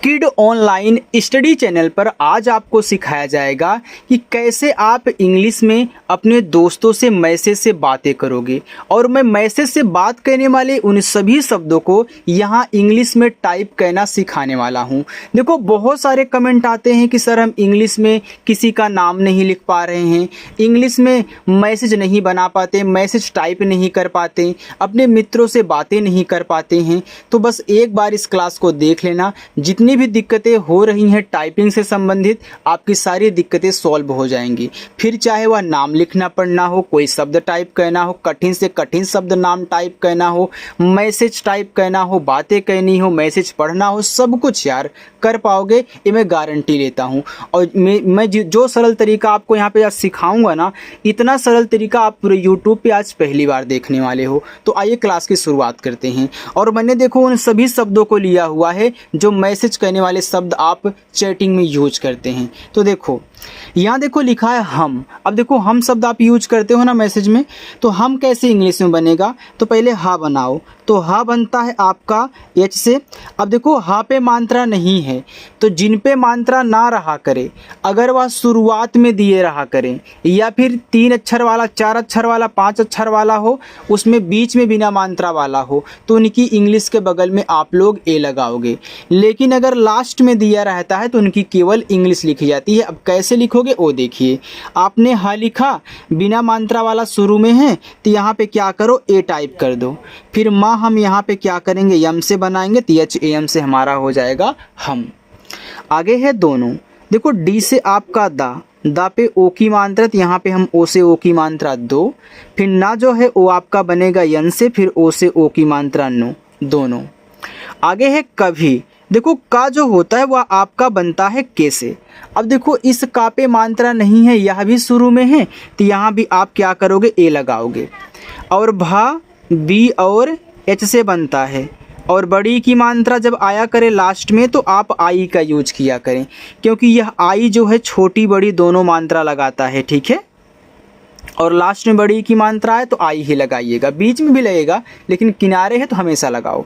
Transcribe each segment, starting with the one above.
Kid online study channel पर आज आपको सिखाया जाएगा कि कैसे आप इंग्लिश में अपने दोस्तों से मैसेज से बातें करोगे। और मैं मैसेज से बात करने वाले उन सभी शब्दों को यहाँ इंग्लिश में टाइप करना सिखाने वाला हूँ। देखो, बहुत सारे कमेंट आते हैं कि सर हम इंग्लिश में किसी का नाम नहीं लिख पा रहे हैं, इंग्लिश में मैसेज नहीं बना पाते, मैसेज टाइप नहीं कर पाते, अपने मित्रों से बातें नहीं कर पाते हैं। तो बस एक बार इस क्लास को देख लेना, जितनी भी दिक्कतें हो रही हैं टाइपिंग से संबंधित, आपकी सारी दिक्कतें सॉल्व हो जाएंगी। फिर चाहे वह नाम लिखना पढ़ना हो, कोई शब्द टाइप करना हो, कठिन से कठिन शब्द नाम टाइप करना हो, मैसेज टाइप करना हो, बातें करनी हो, मैसेज पढ़ना हो, सब कुछ यार कर पाओगे, ये मैं गारंटी लेता हूँ। और मैं जो सरल तरीका आपको यहाँ पे आज सिखाऊंगा ना, इतना सरल तरीका आप पूरे यूट्यूब पे आज पहली बार देखने वाले हो। तो आइए क्लास की शुरुआत करते हैं। और मैंने देखो उन सभी शब्दों को लिया हुआ है जो मैसेज करने वाले शब्द आप चैटिंग में यूज करते हैं। तो देखो यहाँ देखो लिखा है हम। अब देखो हम शब्द आप यूज करते हो ना मैसेज में, तो हम कैसे इंग्लिश में बनेगा, तो पहले हा बनाओ। तो हा बनता है आपका एच से। अब देखो हा पे मात्रा नहीं है, तो जिन पे मात्रा ना रहा करे, अगर वह शुरुआत में दिए रहा करें या फिर 3 अक्षर वाला, 4 अक्षर वाला, 5 अक्षर वाला हो, उसमें बीच में बिना मात्रा वाला हो, तो उनकी इंग्लिश के बगल में आप लोग ए लगाओगे। लेकिन अगर लास्ट में दिया रहता है तो उनकी केवल इंग्लिश लिखी जाती है। अब कैसे लिखोगे वो देखिए। आपने हा लिखा, बिना मात्रा वाला शुरू में है, तो यहाँ पे क्या करो, ए टाइप कर दो। फिर माँ हम यहाँ पे क्या करेंगे, यम से बनाएंगे, THAM से हमारा हो जाएगा हम। आगे है दोनों। देखो डी से आपका दा पे ओ की मात्रा, तो यहाँ पे हम ओ से ओ की मात्रा दो। फिर ना जो है वो आपका बनेगा यन से, फिर ओ से ओ की मात्रा नो, दोनों। आगे है कभी। देखो का जो होता है वह आपका बनता है के से। अब देखो इस का पे मात्रा नहीं है, यह भी शुरू में है, तो यहाँ भी आप क्या करोगे, ए लगाओगे। और भा बी और एच से बनता है। और बड़ी की मात्रा जब आया करे लास्ट में, तो आप आई का यूज किया करें, क्योंकि यह आई जो है छोटी बड़ी दोनों मात्रा लगाता है, ठीक है। और लास्ट में बड़ी की मात्रा है तो आई ही लगाइएगा, बीच में भी लगेगा लेकिन किनारे है तो हमेशा लगाओ।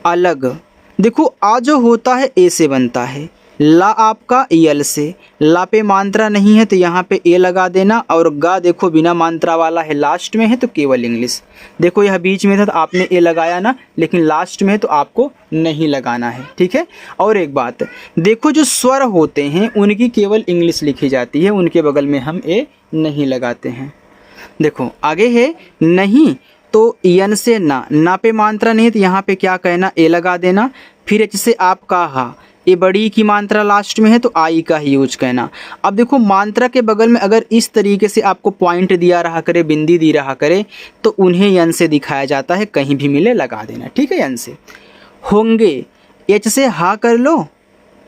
अलग। देखो आ जो होता है ए से बनता है, ला आपका यल से, ला पे मात्रा नहीं है तो यहाँ पे ए लगा देना। और गा देखो बिना मात्रा वाला है, लास्ट में है तो केवल इंग्लिश। देखो यह बीच में था तो आपने ए लगाया ना, लेकिन लास्ट में है तो आपको नहीं लगाना है, ठीक है। और एक बात देखो, जो स्वर होते हैं उनकी केवल इंग्लिश लिखी जाती है, उनके बगल में हम ए नहीं लगाते हैं। देखो आगे है नहीं, तो यन से ना पे मात्रा नहीं है तो यहाँ पे क्या कहना, ए लगा देना। फिर एच से आपका हा, ये बड़ी की मात्रा लास्ट में है तो आई का ही यूज कहना। अब देखो मात्रा के बगल में अगर इस तरीके से आपको पॉइंट दिया रहा करे, बिंदी दी रहा करे, तो उन्हें यन से दिखाया जाता है, कहीं भी मिले लगा देना, ठीक है। यन से होंगे, एच से हा कर लो।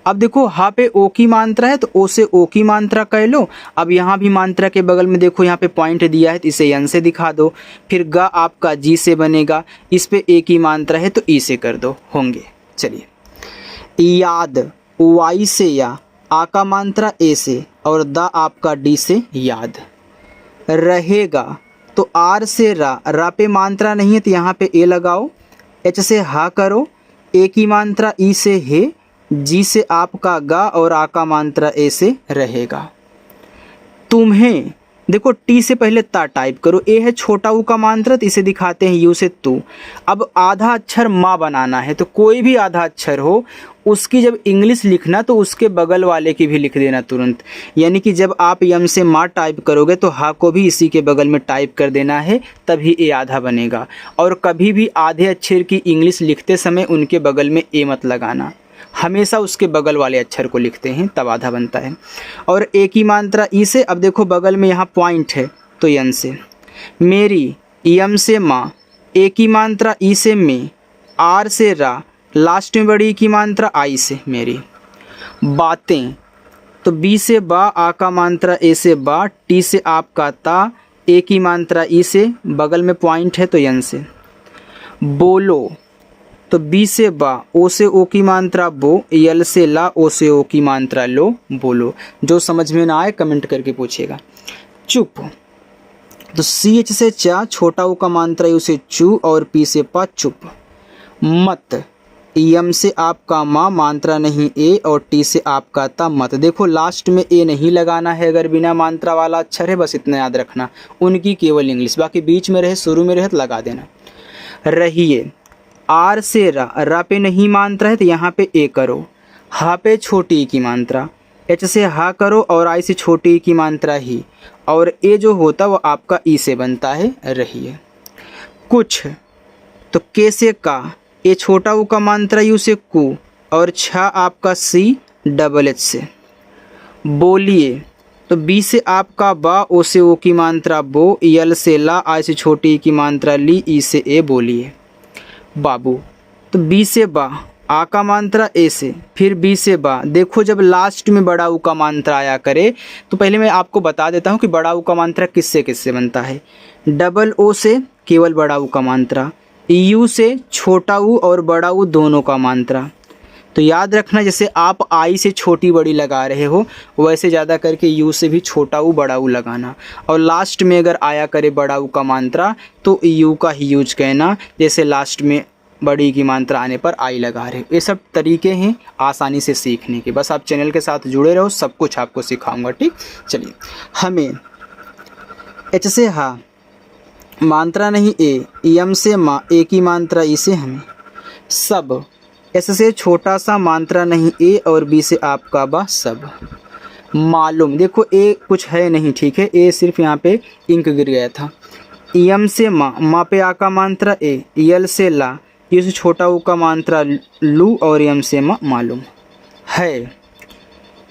अब देखो हा पे ओ की मात्रा है तो ओ से ओ की मात्रा कह लो। अब यहाँ भी मात्रा के बगल में देखो यहाँ पे पॉइंट दिया है तो इसे यन से दिखा दो। फिर गा आपका जी से बनेगा, इस पे ए की मात्रा है तो ई से कर दो, होंगे। चलिए याद, वाई से या, आ का मात्रा ए से, और दा आपका डी से याद। रहेगा, तो आर से रा पे मात्रा नहीं है तो यहाँ पे ए लगाओ। एच से हा करो, ए की मात्रा ई से है, जी से आपका गा, और आ का मात्रा ए से रहेगा। तुम्हें, देखो टी से पहले ता टाइप करो, ए है छोटा ऊ का मात्रा तो इसे दिखाते हैं यू से तू। अब आधा अक्षर माँ बनाना है, तो कोई भी आधा अक्षर हो उसकी जब इंग्लिश लिखना तो उसके बगल वाले की भी लिख देना तुरंत। यानी कि जब आप यम से माँ टाइप करोगे तो हा को भी इसी के बगल में टाइप कर देना है, तभी ए आधा बनेगा। और कभी भी आधे अक्षर की इंग्लिश लिखते समय उनके बगल में ए मत लगाना, हमेशा उसके बगल वाले अक्षर को लिखते हैं, तब आधा बनता है। और ए की मात्रा ई से। अब देखो बगल में यहाँ पॉइंट है तो यन से। मेरी, यम से माँ, ए की मात्रा ई से में, आर से रा, लास्ट में बड़ी की मात्रा आई से मेरी। बातें, तो बी से बा, आ का मात्रा ए से बा, टी से आपका ता, ए की मात्रा ई से, बगल में पॉइंट है तो यन से। बोलो, तो बी से बा, ओ से ओ की मात्रा बो, यल से ला, ओ से ओ की मात्रा लो, बोलो। जो समझ में ना आए कमेंट करके पूछिएगा। चुप, तो सी एच से चा, छोटा ओ का मात्रा यू से चू, और पी से पा, चुप। मत, यम से आपका माँ, मात्रा नहीं ए, और टी से आपका ता मत। देखो लास्ट में ए नहीं लगाना है अगर बिना मात्रा वाला अक्षर है, बस इतना याद रखना, उनकी केवल इंग्लिश, बाकी बीच में रहे शुरू में रहे तो लगा देना। रहिए, आर से रा पे नहीं मात्रा है तो यहाँ पे ए करो, हा पे छोटी ई की मात्रा, एच से हा करो और आई से छोटी ई की मात्रा ही, और ए जो होता वो आपका ई से बनता है रहिए। कुछ, तो के से का, ए छोटा ऊ का मात्रा यू से कु, और छा आपका सी डबल एच से। बोलिए, तो बी से आपका बा, ओ से ओ की मात्रा बो, यल से ला, आई से छोटी ई की मात्रा ली, ई से ए बोलिए। बाबू, तो बी से बा, आ का मात्रा ए से, फिर बी से बा। देखो जब लास्ट में बड़ा ऊ का मात्रा आया करे तो पहले मैं आपको बता देता हूँ कि बड़ा ऊ का मात्रा किससे किससे बनता है। डबल ओ से केवल बड़ा ऊ का मात्रा, यू से छोटा ऊ और बड़ा ऊ दोनों का मात्रा। तो याद रखना, जैसे आप आई से छोटी बड़ी लगा रहे हो वैसे ज़्यादा करके यू से भी छोटा ऊ बड़ा ऊ लगाना, और लास्ट में अगर आया करे बड़ा ऊ का मात्रा तो यू का ही यूज कहना, जैसे लास्ट में बड़ी की मात्रा आने पर आई लगा रहे हो। ये सब तरीके हैं आसानी से सीखने के, बस आप चैनल के साथ जुड़े रहो, सब कुछ आपको सिखाऊंगा, ठीक। चलिए, हमें, एच से हा, मात्रा नहीं ए, यम से माँ, ए की मात्रा ई से हमें। सब, एस से छोटा सा, मात्रा नहीं ए, और बी से आपका बा सब। मालूम, देखो ए कुछ है नहीं, ठीक है, ए सिर्फ यहाँ पे इंक गिर गया था। यम से माँ, माँ पे आ का मात्रा ए, यल से ला, ये से छोटा ऊ का मात्रा लू, और यम से माँ मालूम। है,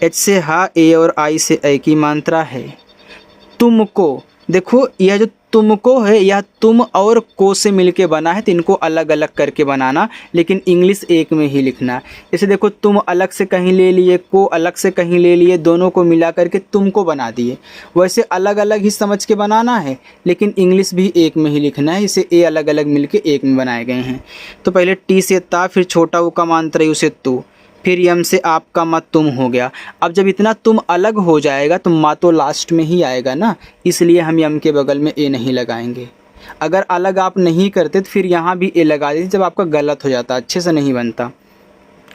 एच से हा, ए और आई से ए की मात्रा है। तुमको, देखो यह जो तुमको है यह तुम और को से मिलके बना है, तो इनको अलग अलग करके बनाना, लेकिन इंग्लिश एक में ही लिखना। जैसे देखो तुम अलग से कहीं ले लिए, को अलग से कहीं ले लिए, दोनों को मिला करके तुमको बना दिए। वैसे अलग अलग ही समझ के बनाना है, लेकिन इंग्लिश भी एक में ही लिखना है, इसे ए अलग अलग मिलके एक में बनाए गए हैं। तो पहले टी से ता, फिर छोटा ऊ का मात्रा यू से तू, फिर यम से आपका मा तुम हो गया। अब जब इतना तुम अलग हो जाएगा तो मा तो लास्ट में ही आएगा ना, इसलिए हम यम के बगल में ए नहीं लगाएंगे। अगर अलग आप नहीं करते तो फिर यहाँ भी ए लगा दीजिए, जब आपका गलत हो जाता, अच्छे से नहीं बनता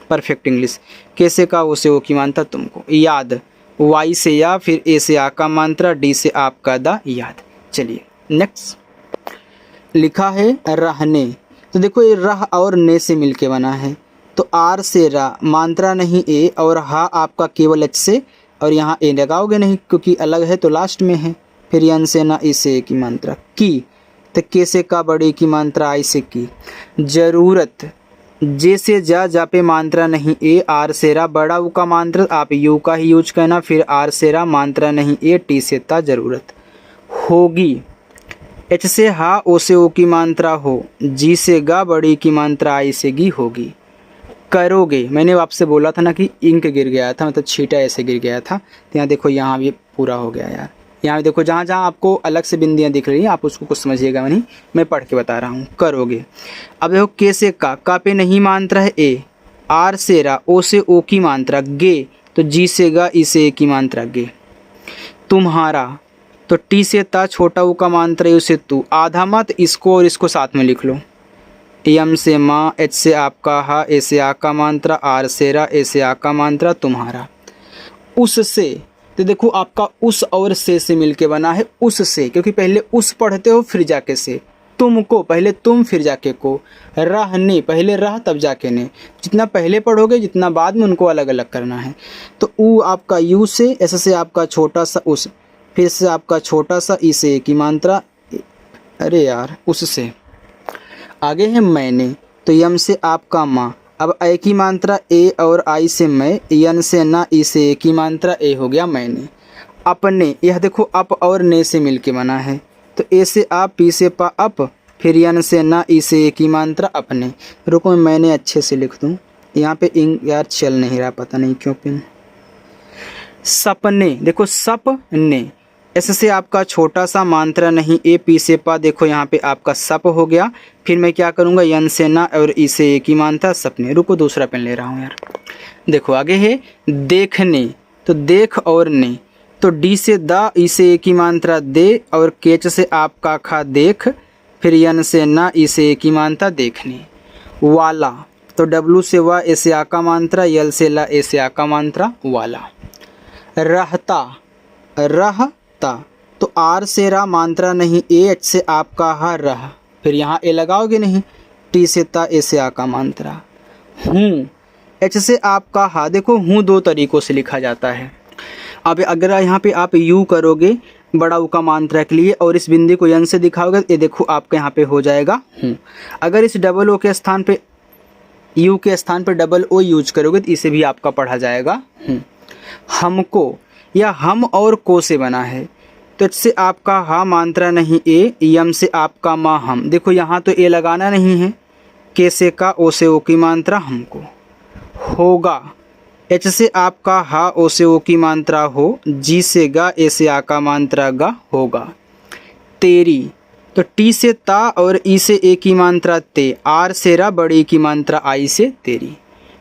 परफेक्ट इंग्लिश। कैसे का, ओ से ओ की मात्रा तुमको। याद, वाई से या, फिर ए से आ का मात्रा, डी से आपका दा, याद। चलिए नेक्स्ट, लिखा है रहने, तो देखो ये रह और ने से मिलके बना है, तो आर से रा, मात्रा नहीं ए, और हा आपका केवल एच से, और यहाँ ए लगाओगे नहीं क्योंकि अलग है तो लास्ट में है। फिर यन से ना, इसे ए की मात्रा। की, तो के से का, बड़ी की मात्रा आई से की। जरूरत, जे से जा पे मात्रा नहीं ए, आर से रा, बड़ा ऊ का मात्रा आप यू का ही यूज करना, फिर आर से रा, मात्रा नहीं ए, टी से ता, जरूरत। होगी, एच से हा, ओ से ओ की मात्रा हो, जी से गा, बड़ी की मात्रा आई से गी, होगी। करोगे, मैंने आपसे बोला था ना कि इंक गिर गया था, मतलब छींटा ऐसे गिर गया था, तो यहाँ देखो यहाँ भी पूरा हो गया यार। यहाँ देखो जहाँ जहाँ आपको अलग से बिंदियाँ दिख रही हैं आप उसको कुछ समझिएगा नहीं, मैं पढ़ के बता रहा हूँ। करोगे, अब देखो के से का पे नहीं मात्रा है ए, आर से रा, ओ से ओ की मात्रा गे, तो जी से गा, ई से ए की मात्रा गे। तुम्हारा, तो टी से ता, छोटा ऊ का मात्रा यू से तू, आधा मत, इसको और इसको साथ में लिख लो। यम से माँ, एच से आपका हा, ए से आ का मात्रा, आर से रा, ए से आ का मात्रा, तुम्हारा। उससे, तो देखो आपका उस और से मिलके बना है, उससे, क्योंकि पहले उस पढ़ते हो फिर जाके से। तुमको, पहले तुम फिर जाके को। रहने, पहले रह तब जाके ने। जितना पहले पढ़ोगे जितना बाद में उनको अलग अलग करना है। तो ऊ आपका यू से, ऐसे से आपका छोटा सा उस, फिर से आपका छोटा सा ई से ए की मात्रा, अरे यार उससे। आगे है मैंने, तो यम से आपका माँ, अब ए की मात्रा ए और आई से मैं, यन से ना, ई से ए की मात्रा ए हो गया मैंने। अपने, यह देखो अप और ने से मिलके बना है, तो ए से आप, पी से पा अप, फिर यन से ना, ई से ए की मात्रा अपने। रुको मैंने अच्छे से लिख दूँ, यहाँ पे इंग यार चल नहीं रहा, पता नहीं क्यों पिन। सपने, देखो सप ने, ऐसे से आपका छोटा सा मात्रा नहीं ए, पी से पा, देखो यहाँ पे आपका सप हो गया। फिर मैं क्या करूँगा, यन से ना और ई से ए की मात्रा सपने। रुको दूसरा पेन ले रहा हूँ यार। देखो आगे है देखने, तो देख और ने, तो डी से दा, ई से ए की मात्रा दे, और केच से आपका खा देख, फिर यन से ना, ई से ए की मात्रा देखने। वाला, तो W से वा, ए से आ का मात्रा, यल से ला, ए से आ का मात्रा, वाला। रहता, रहता, तो आर से रा मात्रा नहीं, ए, एच से आपका हा, रह, फिर यहाँ ए लगाओगे नहीं, टी से ता, ए से आ का मात्रा। हूँ, एच से आपका हा, देखो हूँ दो तरीक़ों से लिखा जाता है। अब अगर यहाँ पे आप यू करोगे बड़ा ऊ का मात्रा के लिए और इस बिंदु को यन से दिखाओगे, ये देखो आपके यहाँ पे हो जाएगा हूँ। अगर इस डबल ओ के स्थान पे, यू के स्थान पे डबल ओ यूज करोगे तो इसे भी आपका पढ़ा जाएगा हूँ। हमको या हम और को से बना है, तो इससे आपका हा मात्रा नहीं ए, यम से आपका मा, हम, देखो यहाँ तो ए लगाना नहीं है, के से का, ओ से ओ की मात्रा, हमको। होगा, एच से आपका हा, ओ से ओ की मात्रा, हो, जी से गा, ए से आ का मात्रा, गा, होगा। तेरी, तो टी से ता और ई से ए की मात्रा, ते, आर से रा, बड़ी की मात्रा, आई से तेरी।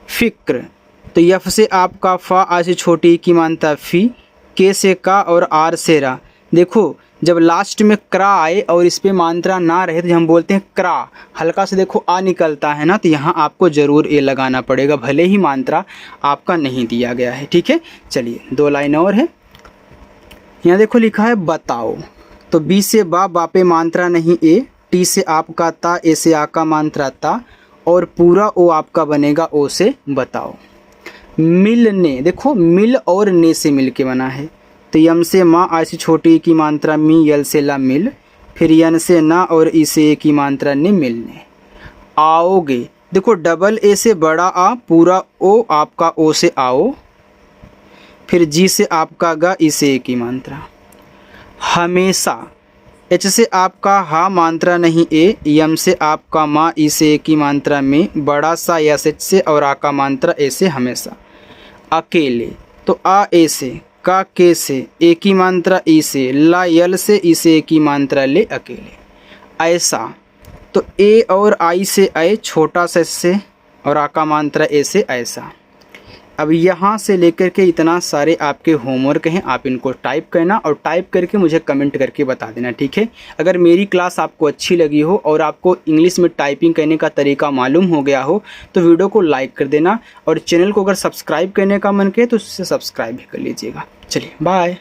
फिक्र, तो यफ से आपका फा, आ से छोटी की मात्रा, फी, के से का और आर से रा। देखो जब लास्ट में क्रा आए और इस पे मात्रा ना रहे तो हम बोलते हैं क्रा, हल्का से देखो आ निकलता है ना, तो यहाँ आपको ज़रूर ए लगाना पड़ेगा, भले ही मात्रा आपका नहीं दिया गया है। ठीक है, चलिए 2 लाइन और है। यहाँ देखो लिखा है बताओ, तो बी से बा पे मात्रा नहीं ए, टी से आपका ता, ए से आ का मात्रा ता, और पूरा ओ आपका बनेगा ओ से बताओ। मिलने, देखो मिल और ने से मिल के बना है, तो यम से माँ, आ से छोटी की मात्रा मी, यल से ला, मिल, फिर यन से ना और ई से ए की मात्रा ने, मिलने। आओगे, देखो डबल ए से बड़ा आ, पूरा ओ आपका ओ से आओ, फिर जी से आपका गा, ई से ए की मात्रा। हमेशा, एच से आपका हा मात्रा नहीं ए, यम से आपका माँ, ई से ए की मात्रा में, बड़ा सा यस एच से और आ का मात्रा ए से, हमेशा। अकेले, तो आ ए से, का के से, ए की मात्रा ई से, ला यल से, ई से ए की मात्रा ले, अकेले। ऐसा, तो ए और आई से ऐ, छोटा से और आ का मात्रा ए से, ऐसा। अब यहाँ से लेकर के इतना सारे आपके होमवर्क हैं, आप इनको टाइप करना और टाइप करके मुझे कमेंट करके बता देना। ठीक है, अगर मेरी क्लास आपको अच्छी लगी हो और आपको इंग्लिश में टाइपिंग करने का तरीका मालूम हो गया हो तो वीडियो को लाइक कर देना, और चैनल को अगर सब्सक्राइब करने का मन करे तो उससे सब्सक्राइब भी कर लीजिएगा। चलिए बाय।